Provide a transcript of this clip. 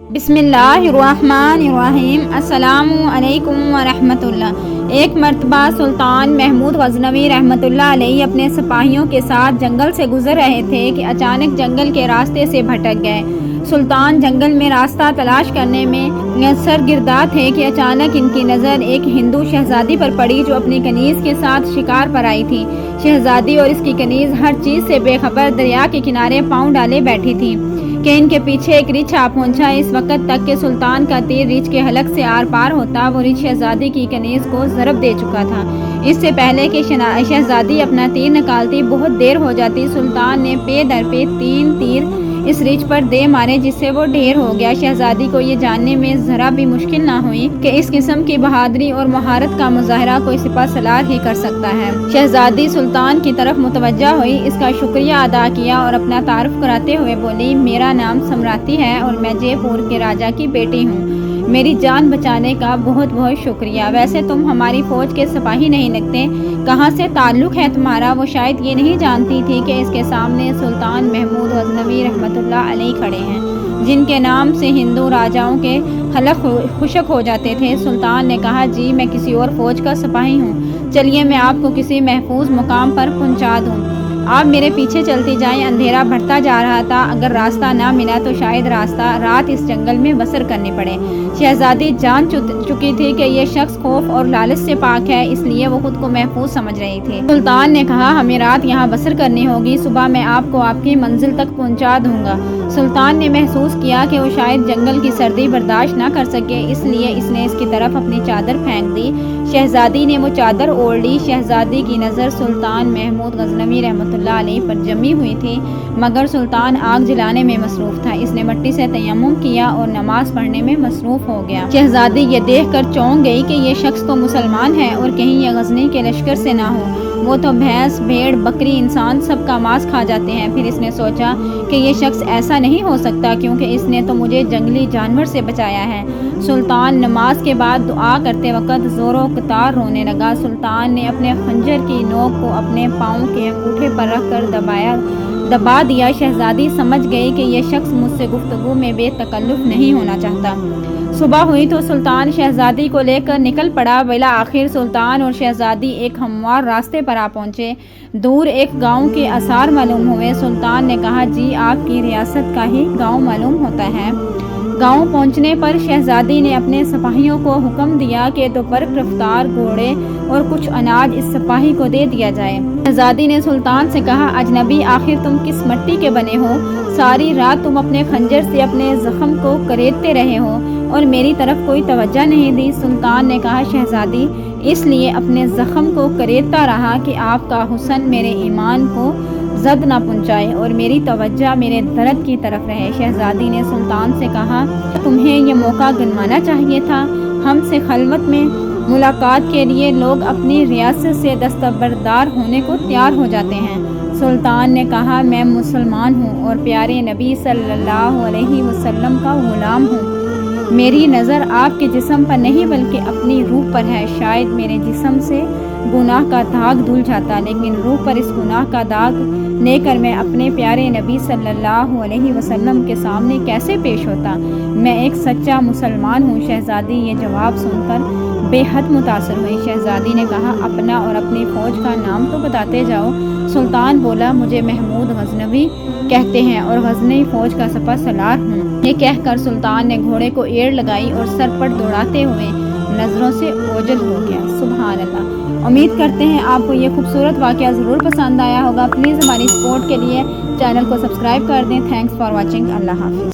बिस्मिल्लाहिर्रहमानिर्रहीम। अस्सलामु अलैकुम वरहमतुल्लाह। एक मर्तबा सुल्तान महमूद गज़नवी रहमतुल्लाह अलैहि अपने सिपाहियों के साथ जंगल से गुजर रहे थे कि अचानक जंगल के रास्ते से भटक गए। सुल्तान जंगल में रास्ता तलाश करने में सरगिर्दा थे कि अचानक इनकी नज़र एक हिंदू शहज़ादी पर पड़ी जो अपनी कनीज़ के साथ शिकार पर आई थी। शहज़ादी और इसकी कनीज़ हर चीज़ से बेखबर दरिया के किनारे पाँव डाले बैठी थी कि इनके पीछे एक रिछ आ पहुंचा। इस वक्त तक के सुल्तान का तीर रिछ के हलक से आर पार होता वो रिछ शहज़ादी की कनीज़ को ज़रब दे चुका था। इससे पहले कि शहज़ादी अपना तीर निकालती बहुत देर हो जाती। सुल्तान ने पे दर पे 3 तीर इस रिछ पर दे मारे जिससे वो ढेर हो गया। शहज़ादी को ये जानने में ज़रा भी मुश्किल ना हुई कि इस किस्म की बहादुरी और महारत का मुजाहरा कोई सिपा सलार ही कर सकता है। शहज़ादी सुल्तान की तरफ मुतवज्जा हुई, इसका शुक्रिया अदा किया और अपना तारुफ कराते हुए बोली, मेरा नाम सम्राती है और मैं जयपुर के राजा की बेटी हूँ। मेरी जान बचाने का बहुत बहुत शुक्रिया। वैसे तुम हमारी फ़ौज के सिपाही नहीं लगते, कहाँ से ताल्लुक़ है तुम्हारा? वो शायद ये नहीं जानती थी कि इसके सामने सुल्तान महमूद गज़नवी रहमतुल्लाह अलैहि खड़े हैं, जिनके नाम से हिंदू राजाओं के हलक खुशक हो जाते थे। सुल्तान ने कहा, जी मैं किसी और फ़ौज का सिपाही हूँ, चलिए मैं आपको किसी महफूज मुकाम पर पहुँचा दूँ। आप मेरे पीछे चलती जाएं। अंधेरा बढ़ता जा रहा था, अगर रास्ता ना मिला तो शायद रात इस जंगल में बसर करनी पड़े। शहज़ादी जान चुकी थी कि यह शख्स खौफ और लालच से पाक है, इसलिए वो खुद को महफूज समझ रही थी। सुल्तान ने कहा, हमें रात यहाँ बसर करनी होगी, सुबह मैं आपको आपकी मंजिल तक पहुँचा दूँगा। सुल्तान ने महसूस किया कि वो शायद जंगल की सर्दी बर्दाश्त ना कर सके, इसलिए इसने इसकी तरफ अपनी चादर फेंक दी। शहज़ादी ने वो चादर ओढ़ ली। शहज़ादी की नज़र सुल्तान महमूद गज़नवी रहमतुल्लाह अलैहि पर जमी हुई थी, मगर सुल्तान आग जलाने में मसरूफ़ था। इसने मिट्टी से तयम्मुम किया और नमाज पढ़ने में मसरूफ़ हो गया। शहज़ादी ये देख कर चौंक गई कि ये शख्स तो मुसलमान है और कहीं ये गज़नी के लश्कर से ना हो। वो तो भैंस, भेड़, बकरी, इंसान सबका मांस खा जाते हैं। फिर इसने सोचा कि ये शख्स ऐसा नहीं हो सकता, क्योंकि इसने तो मुझे जंगली जानवर से बचाया है। सुल्तान नमाज के बाद दुआ करते वक्त ज़ोरों कतार रोने लगा। सुल्तान ने अपने खंजर की नोक को अपने पाँव के अंगूठे पर रख कर दबा दिया। शहज़ादी समझ गई कि यह शख्स मुझसे गुफ्तगू में बेतकल्लुफ़ नहीं होना चाहता। सुबह हुई तो सुल्तान शहज़ादी को लेकर निकल पड़ा। बिला आखिर सुल्तान और शहज़ादी एक हमवार रास्ते पर आ पहुँचे। दूर एक गांव के आसार मालूम हुए। सुल्तान ने कहा, जी आपकी रियासत का ही गांव मालूम होता है। गांव पहुंचने पर शहज़ादी ने अपने सिपाहियों को हुक्म दिया कि दोपहर रफ्तार घोड़े और कुछ अनाज इस सिपाही को दे दिया जाए। शहज़ादी ने सुल्तान से कहा, अजनबी आखिर तुम किस मिट्टी के बने हो? सारी रात तुम अपने खंजर से अपने ज़ख्म को करेदते रहे हो और मेरी तरफ कोई तवज्जो नहीं दी। सुल्तान ने कहा, शहज़ादी इसलिए अपने ज़ख्म को करेदता रहा कि आपका हुस्न मेरे ईमान को ज़द ना पहुँचाए और मेरी तवज्जो मेरे दर्द की तरफ रहे। शहज़ादी ने सुल्तान से कहा, तुम्हें ये मौका गंवाना चाहिए था। हमसे खलवत में मुलाकात के लिए लोग अपनी रियासत से दस्तबरदार होने को तैयार हो जाते हैं। सुल्तान ने कहा, मैं मुसलमान हूँ और प्यारे नबी सल्लल्लाहु अलैहि वसल्लम का गुलाम हूँ। मेरी नज़र आपके जिस्म पर नहीं बल्कि अपनी रूह पर है। शायद मेरे जिस्म से गुनाह का दाग धुल जाता, लेकिन रूह पर इस गुनाह का दाग लेकर मैं अपने प्यारे नबी सल्लल्लाहु अलैहि वसल्लम के सामने कैसे पेश होता? मैं एक सच्चा मुसलमान हूँ। शहज़ादी ये जवाब सुनकर बेहद मुतासर हुई। शहज़ादी ने कहा, अपना और अपनी फ़ौज का नाम तो बताते जाओ। सुल्तान बोला, मुझे महमूद गज़नवी कहते हैं और गज़नी फ़ौज का सिपा सलार हूँ। ये कहकर सुल्तान ने घोड़े को एड़ लगाई और सर पर दौड़ाते हुए नज़रों से ओझल हो गया। सुभान अल्लाह। उम्मीद करते हैं आपको ये खूबसूरत वाक़या ज़रूर पसंद आया होगा। प्लीज़ हमारी सपोर्ट के लिए चैनल को सब्सक्राइब कर दें। Thanks for watching. अल्लाह हाफ़िज़।